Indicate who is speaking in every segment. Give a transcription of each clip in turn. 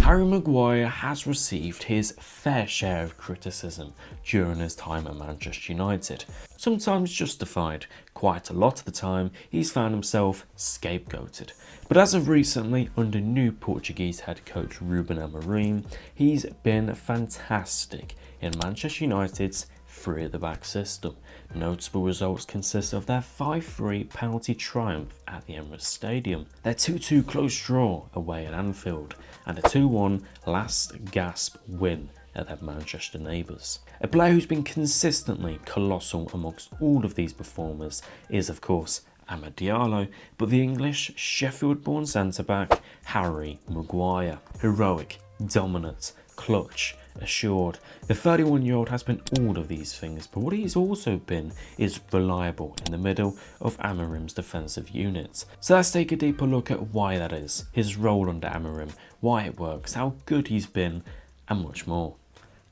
Speaker 1: Harry Maguire has received his fair share of criticism during his time at Manchester United, sometimes justified. Quite a lot of the time he's found himself scapegoated. But as of recently, under new Portuguese head coach Ruben Amorim, he's been fantastic in Manchester United's three at the back system. Notable results consist of their 5-3 penalty triumph at the Emirates Stadium, their 2-2 close draw away at Anfield, and a 2-1 last gasp win at their Manchester neighbours. A player who's been consistently colossal amongst all of these performers is of course Diallo, but the English Sheffield-born centre-back Harry Maguire. Heroic, dominant, clutch, assured. The 31-year-old has been all of these things, but what he's also been is reliable in the middle of Amorim's defensive units. So let's take a deeper look at why that is, his role under Amorim, why it works, how good he's been, and much more.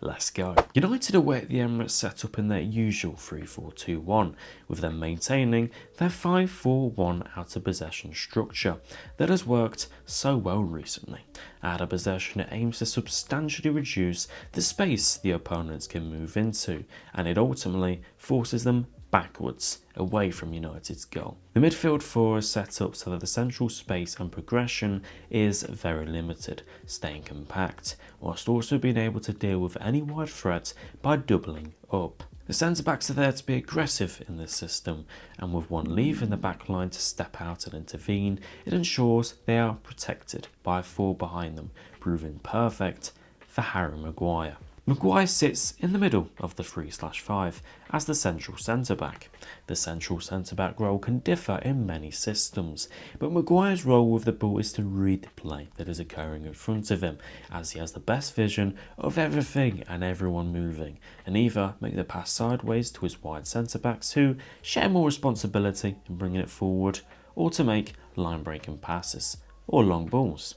Speaker 1: Let's go. United away at the Emirates set up in their usual 3-4-2-1, with them maintaining their 5-4-1 out of possession structure that has worked so well recently. Out of possession, it aims to substantially reduce the space the opponents can move into, and it ultimately forces them backwards, away from United's goal. The midfield four is set up so that the central space and progression is very limited, staying compact, whilst also being able to deal with any wide threat by doubling up. The centre-backs are there to be aggressive in this system, and with one leaving the back line to step out and intervene, it ensures they are protected by a four behind them, proving perfect for Harry Maguire. Maguire sits in the middle of the 3/5 as the central centre-back. The central centre-back role can differ in many systems, but Maguire's role with the ball is to read the play that is occurring in front of him, as he has the best vision of everything and everyone moving, and either make the pass sideways to his wide centre-backs who share more responsibility in bringing it forward, or to make line-breaking passes, or long balls.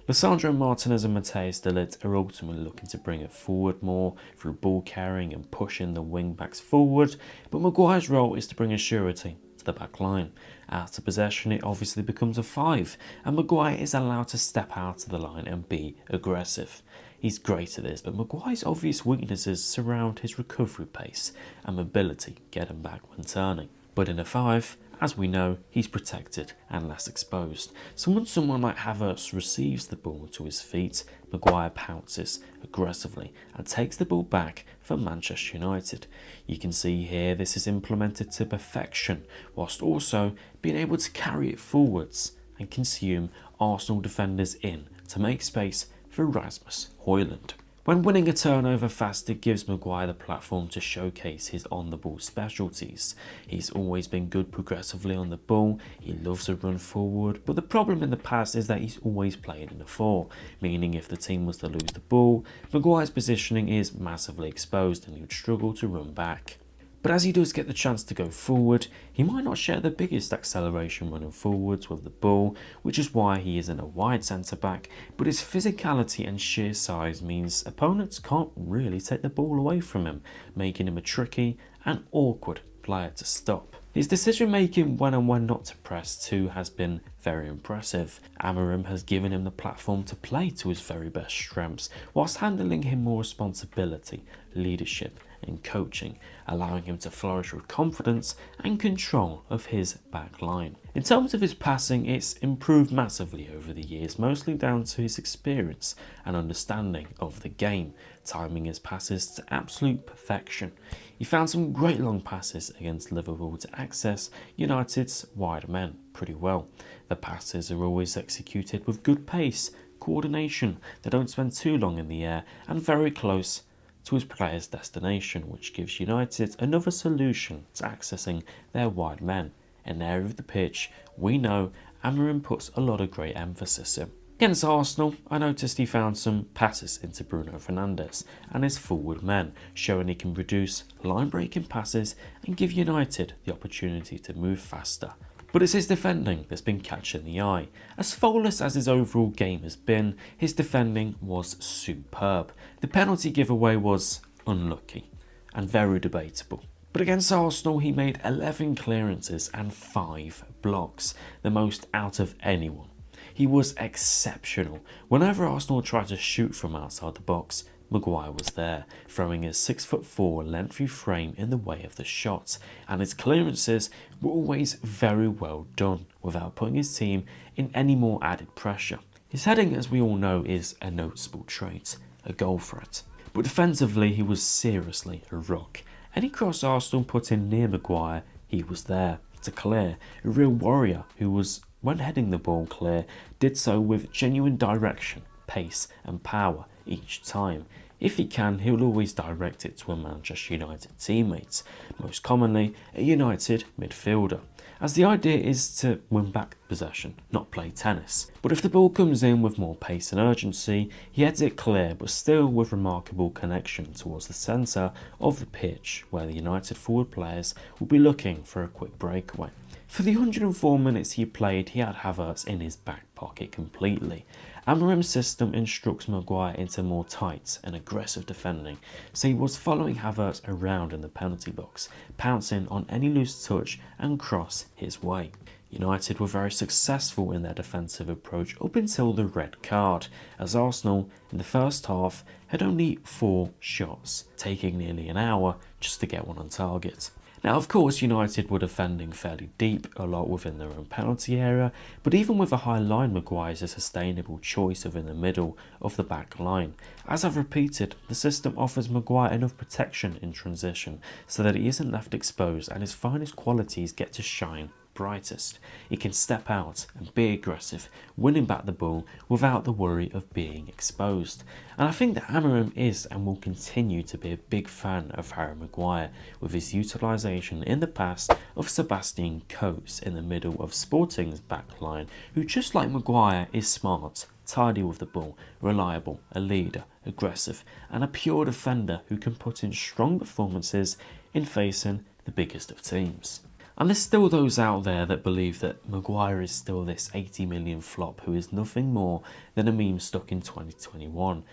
Speaker 1: Lisandro, Martinez and Matheus de Ligt are ultimately looking to bring it forward more through ball carrying and pushing the wing backs forward, but Maguire's role is to bring a surety to the back line. Out of possession it obviously becomes a 5, and Maguire is allowed to step out of the line and be aggressive. He's great at this, but Maguire's obvious weaknesses surround his recovery pace and mobility getting back when turning. But in a 5, as we know, he's protected and less exposed. So once someone like Havertz receives the ball to his feet, Maguire pounces aggressively and takes the ball back for Manchester United. You can see here this is implemented to perfection, whilst also being able to carry it forwards and consume Arsenal defenders in to make space for Rasmus Højlund. When winning a turnover fast, it gives Maguire the platform to showcase his on-the-ball specialties. He's always been good progressively on the ball, he loves to run forward, but the problem in the past is that he's always played in a 4, meaning if the team was to lose the ball, Maguire's positioning is massively exposed and he would struggle to run back. But as he does get the chance to go forward, he might not share the biggest acceleration running forwards with the ball, which is why he isn't a wide centre-back, but his physicality and sheer size means opponents can't really take the ball away from him, making him a tricky and awkward player to stop. His decision making when and when not to press too has been very impressive. Amorim has given him the platform to play to his very best strengths, whilst handling him more responsibility, leadership and coaching, allowing him to flourish with confidence and control of his back line. In terms of his passing, it's improved massively over the years, mostly down to his experience and understanding of the game, timing his passes to absolute perfection. He found some great long passes against Liverpool to access United's wide men pretty well. The passes are always executed with good pace, coordination, they don't spend too long in the air, and very close to his player's destination, which gives United another solution to accessing their wide men, an area of the pitch we know Amorim puts a lot of great emphasis in. Against Arsenal, I noticed he found some passes into Bruno Fernandes and his forward men, showing he can produce line-breaking passes and give United the opportunity to move faster. But it's his defending that's been catching the eye. As flawless as his overall game has been, his defending was superb. The penalty giveaway was unlucky and very debatable. But against Arsenal, he made 11 clearances and 5 blocks, the most out of anyone. He was exceptional. Whenever Arsenal tried to shoot from outside the box, Maguire was there, throwing his 6'4" lengthy frame in the way of the shots, and his clearances were always very well done, without putting his team in any more added pressure. His heading, as we all know, is a noticeable trait, a goal threat. But defensively, he was seriously a rock. Any cross Arsenal put in near Maguire, he was there to clear. A real warrior who was, when heading the ball clear, did so with genuine direction, pace and power each time. If he can, he'll always direct it to a Manchester United teammate, most commonly a United midfielder, as the idea is to win back possession, not play tennis. But if the ball comes in with more pace and urgency, he heads it clear, but still with remarkable connection towards the centre of the pitch, where the United forward players will be looking for a quick breakaway. For the 104 minutes he played, he had Havertz in his back pocket completely. Amorim's system instructs Maguire into more tight and aggressive defending, so he was following Havertz around in the penalty box, pouncing on any loose touch and cross his way. United were very successful in their defensive approach up until the red card, as Arsenal in the first half had only 4 shots, taking nearly an hour just to get one on target. Now, of course, United were defending fairly deep, a lot within their own penalty area, but even with a high line, Maguire is a sustainable choice within the middle of the back line. As I've repeated, the system offers Maguire enough protection in transition so that he isn't left exposed and his finest qualities get to shine brightest. He can step out and be aggressive, winning back the ball without the worry of being exposed. And I think that Amorim is and will continue to be a big fan of Harry Maguire, with his utilisation in the past of Sebastian Coates in the middle of Sporting's back line, who, just like Maguire, is smart, tidy with the ball, reliable, a leader, aggressive, and a pure defender who can put in strong performances in facing the biggest of teams. And there's still those out there that believe that Maguire is still this 80 million flop who is nothing more than a meme stuck in 2021.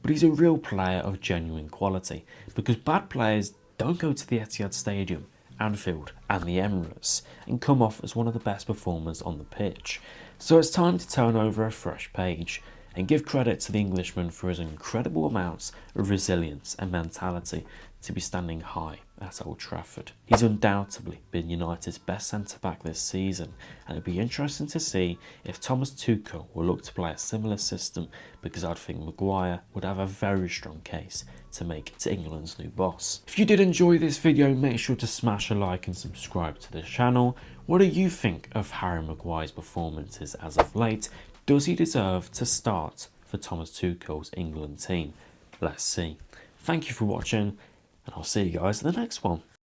Speaker 1: But he's a real player of genuine quality, because bad players don't go to the Etihad Stadium, Anfield and the Emirates and come off as one of the best performers on the pitch. So it's time to turn over a fresh page and give credit to the Englishman for his incredible amounts of resilience and mentality to be standing high at Old Trafford. He's undoubtedly been United's best centre-back this season, and it'd be interesting to see if Thomas Tuchel will look to play a similar system, because I'd think Maguire would have a very strong case to make it to England's new boss. If you did enjoy this video, make sure to smash a like and subscribe to the channel. What do you think of Harry Maguire's performances as of late? Does he deserve to start for Thomas Tuchel's England team? Let's see. Thank you for watching, and I'll see you guys in the next one.